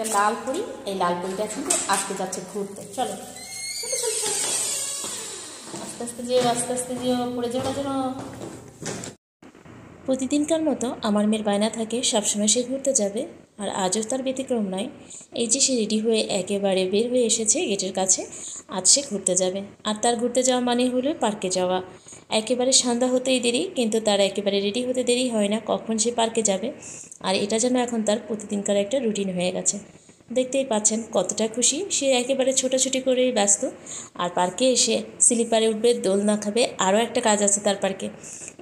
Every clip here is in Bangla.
একটা লাল পরি, এই লাল পরিটা কিন্তু আজকে যাচ্ছে ঘুরতে। চলো চলো চলো চলো, আস্তে আস্তে যেও, আস্তে আস্তে যেও, পড়ে যাও না যেন। প্রতিদিনকার মতো আমার মেয়ের বায়না থাকে সবসময় সে ঘুরতে যাবে, আর আজও তার ব্যতিক্রম নয়। এই যে সে রেডি হয়ে একেবারে বের হয়ে এসেছে গেটের কাছে, আজ সে ঘুরতে যাবে। আর তার ঘুরতে যাওয়া মানে হলো পার্কে যাওয়া। একেবারে সন্ধ্যা হতেই দেরি, কিন্তু তার একেবারে রেডি হতে দেরি হয় না কখন সে পার্কে যাবে। আর এটা যেন এখন তার প্রতিদিনকার একটা রুটিন হয়ে গেছে। দেখতেই পাচ্ছেন কতটা খুশি সে, একেবারে ছোটাছুটি করেই ব্যস্ত। আর পার্কে এসে স্লিপারে উঠবে, দোলনা খাবে, আরও একটা কাজ আছে তার পার্কে।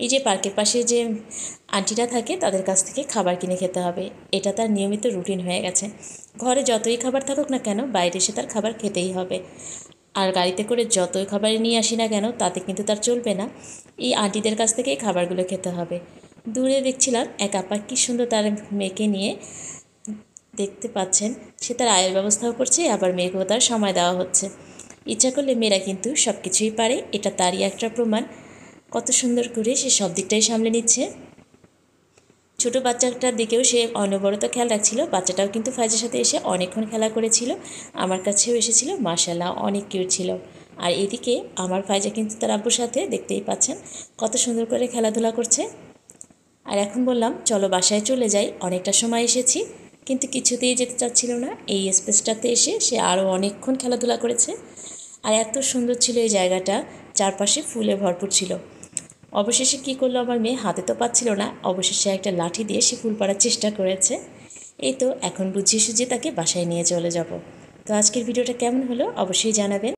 এই যে পার্কের পাশে যে আন্টিরা থাকে তাদের কাছ থেকে খাবার কিনে খেতে হবে, এটা তার নিয়মিত রুটিন হয়ে গেছে। ঘরে যতই খাবার থাকুক না কেন, বাইরে এসে তার খাবার খেতেই হবে। আর গাড়িতে করে যতই খাবার নিয়ে আসি না কেন, তাতে কিন্তু তার চলবে না, এই আন্টিদের কাছ থেকেই খাবারগুলো খেতে হবে। দূরে দেখছিলাম এক আপা কী সুন্দর তার মেয়েকে নিয়ে, দেখতে পাচ্ছেন সে তার আয়ের ব্যবস্থাও করছে, আবার মেয়েকেও তার সময় দেওয়া হচ্ছে। ইচ্ছা করলে মেয়েরা কিন্তু সব কিছুই পারে, এটা তারই একটা প্রমাণ। কত সুন্দর করে সে সব দিকটাই সামলে নিচ্ছে। ছোট বাচ্চাটার দিকেও সে অনবরত খেয়াল রাখছিল। বাচ্চাটাও কিন্তু ফাইজের সাথে এসে অনেকক্ষণ খেলা করেছিল, আমার কাছেও এসেছিল, মাশাআল্লাহ অনেক কিউট ছিল। আর এদিকে আমার ফাইজা কিন্তু তার আব্বুর সাথে, দেখতেই পাচ্ছেন কত সুন্দর করে খেলাধুলা করছে। আর এখন বললাম চলো বাসায় চলে যাই, অনেকটা সময় এসেছি, কিন্তু কিছুতেই যেতে চাচ্ছিল না। এই স্পেসটাতে এসে সে আরও অনেকক্ষণ খেলাধুলা করেছে। আর এত সুন্দর ছিল এই জায়গাটা, চারপাশে ফুলে ভরপুর ছিল। অবশেষে কী করলো আমার মেয়ে, হাতে তো পাচ্ছিল না, অবশেষে একটা লাঠি দিয়ে সে ফুল পাড়ার চেষ্টা করেছে। এই তো এখন বুঝিয়ে সুঝিয়ে তাকে বাসায় নিয়ে চলে যাব। তো আজকের ভিডিওটা কেমন হলো অবশ্যই জানাবেন।